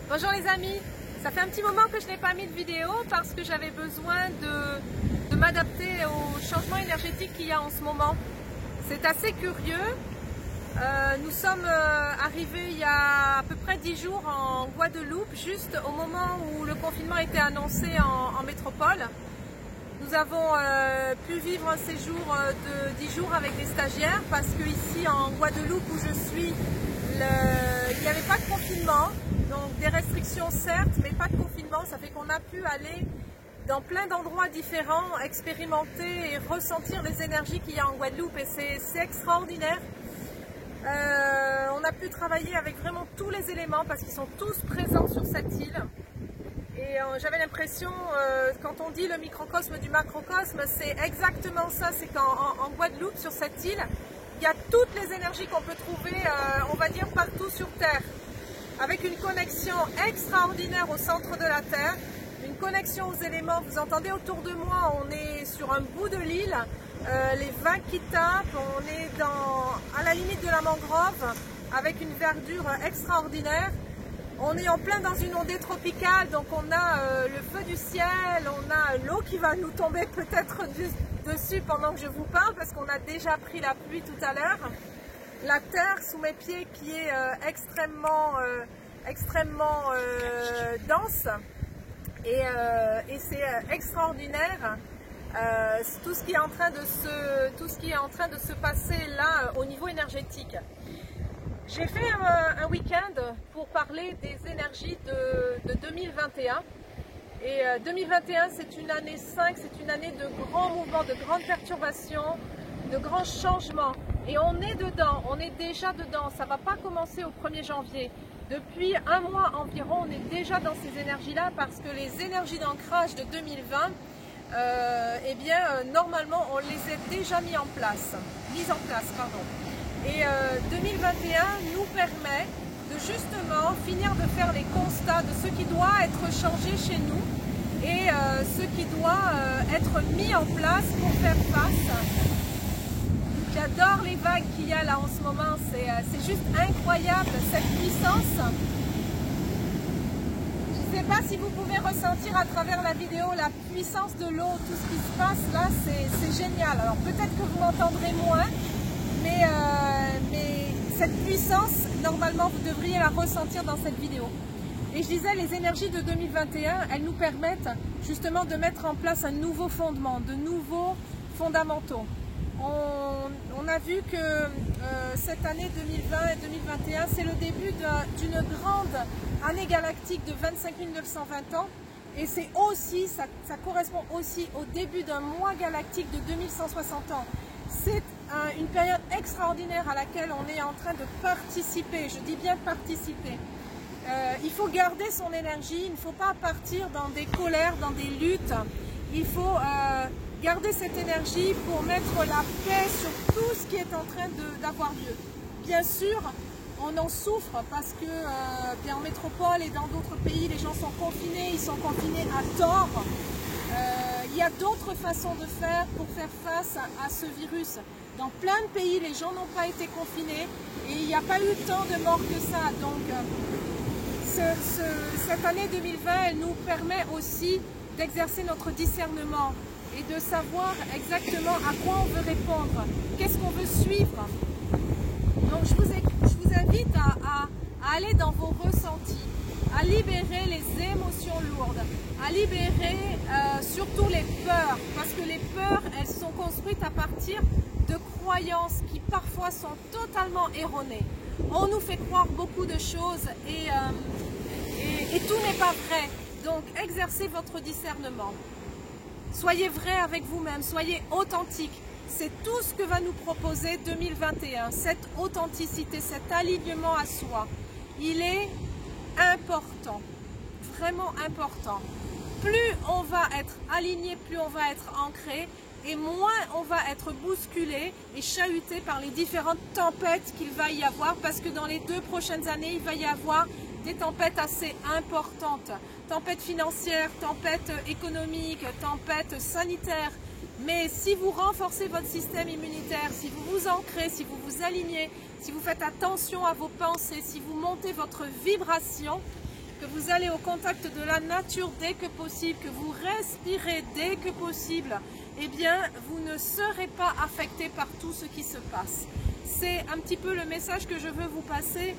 Bonjour les amis, ça fait un petit moment que je n'ai pas mis de vidéo parce que j'avais besoin de m'adapter au changement énergétique qu'il y a en ce moment. C'est assez curieux. Nous sommes arrivés il y a à peu près 10 jours en Guadeloupe, juste au moment où le confinement a été annoncé en métropole. Nous avons pu vivre un séjour de 10 jours avec des stagiaires parce que ici en Guadeloupe où je suis, il n'y avait pas de confinement, donc des restrictions certes, mais pas de confinement. Ça fait qu'on a pu aller dans plein d'endroits différents, expérimenter et ressentir les énergies qu'il y a en Guadeloupe et c'est extraordinaire. On a pu travailler avec vraiment tous les éléments parce qu'ils sont tous présents sur cette île. Et j'avais l'impression, quand on dit le microcosme du macrocosme, c'est exactement ça, c'est qu'en Guadeloupe, sur cette île, il y a toutes les énergies qu'on peut trouver, on va dire, partout sur Terre. Avec une connexion extraordinaire au centre de la Terre, une connexion aux éléments. Vous entendez autour de moi, on est sur un bout de l'île, les vagues qui tapent, on est à la limite de la mangrove, avec une verdure extraordinaire. On est en plein dans une ondée tropicale, donc on a le feu du ciel, on a l'eau qui va nous tomber peut-être dessus pendant que je vous parle, parce qu'on a déjà pris la pluie tout à l'heure. La terre sous mes pieds qui est extrêmement dense, et c'est extraordinaire. Tout ce qui est en train de se passer là au niveau énergétique. J'ai fait un week-end pour parler des énergies de 2021 et 2021 c'est une année 5, c'est une année de grands mouvements, de grandes perturbations, de grands changements et on est dedans, on est déjà dedans, ça ne va pas commencer au 1er janvier. Depuis un mois environ on est déjà dans ces énergies-là parce que les énergies d'ancrage de 2020 normalement on les a déjà mises en place. Et 2021 nous permet de justement finir de faire les constats de ce qui doit être changé chez nous et ce qui doit être mis en place pour faire face. J'adore les vagues qu'il y a là en ce moment, c'est juste incroyable cette puissance. Je ne sais pas si vous pouvez ressentir à travers la vidéo la puissance de l'eau, tout ce qui se passe là, c'est génial. Alors peut-être que vous m'entendrez moins. Mais cette puissance, normalement, vous devriez la ressentir dans cette vidéo. Et je disais, les énergies de 2021, elles nous permettent justement de mettre en place un nouveau fondement, de nouveaux fondamentaux. On a vu que cette année 2020 et 2021, c'est le début d'une grande année galactique de 25 920 ans. Et c'est aussi, ça correspond aussi au début d'un mois galactique de 2160 ans. C'est une période extraordinaire à laquelle on est en train de participer, je dis bien participer. Il faut garder son énergie, il ne faut pas partir dans des colères, dans des luttes. Il faut garder cette énergie pour mettre la paix sur tout ce qui est en train d'avoir lieu. Bien sûr, on en souffre parce que en métropole et dans d'autres pays, les gens sont confinés, ils sont confinés à tort. Il y a d'autres façons de faire pour faire face à ce virus. Dans plein de pays, les gens n'ont pas été confinés et il n'y a pas eu tant de morts que ça. Donc, cette année 2020, elle nous permet aussi d'exercer notre discernement et de savoir exactement à quoi on veut répondre, qu'est-ce qu'on veut suivre. Donc, je vous invite à aller dans vos ressentis, à libérer les émotions lourdes, à libérer surtout les peurs, parce que les peurs, elles sont construites à partir de croyances qui parfois sont totalement erronées. On nous fait croire beaucoup de choses et tout n'est pas vrai. Donc exercez votre discernement. Soyez vrai avec vous-même, soyez authentique. C'est tout ce que va nous proposer 2021, cette authenticité, cet alignement à soi. Il est important, vraiment important. Plus on va être aligné, plus on va être ancré et moins on va être bousculé et chahuté par les différentes tempêtes qu'il va y avoir parce que dans les 2 prochaines années, il va y avoir des tempêtes assez importantes. Tempêtes financières, tempêtes économiques, tempêtes sanitaires. Mais si vous renforcez votre système immunitaire, si vous vous ancrez, si vous vous alignez, si vous faites attention à vos pensées, si vous montez votre vibration, que vous allez au contact de la nature dès que possible, que vous respirez dès que possible, eh bien, vous ne serez pas affecté par tout ce qui se passe. C'est un petit peu le message que je veux vous passer.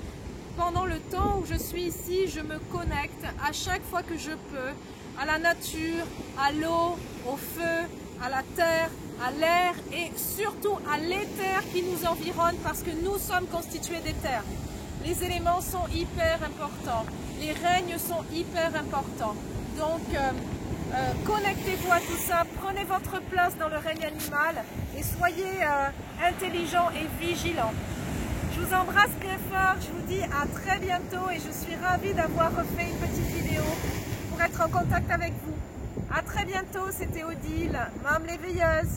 Pendant le temps où je suis ici, je me connecte à chaque fois que je peux à la nature, à l'eau, au feu, à la terre, à l'air et surtout à l'éther qui nous environne parce que nous sommes constitués d'éther. Les éléments sont hyper importants, les règnes sont hyper importants. Donc connectez-vous à tout ça, prenez votre place dans le règne animal et soyez intelligents et vigilants. Je vous embrasse bien fort, je vous dis à très bientôt et je suis ravie d'avoir refait une petite vidéo pour être en contact avec vous. À très bientôt, c'était Odile, Mame l'éveilleuse.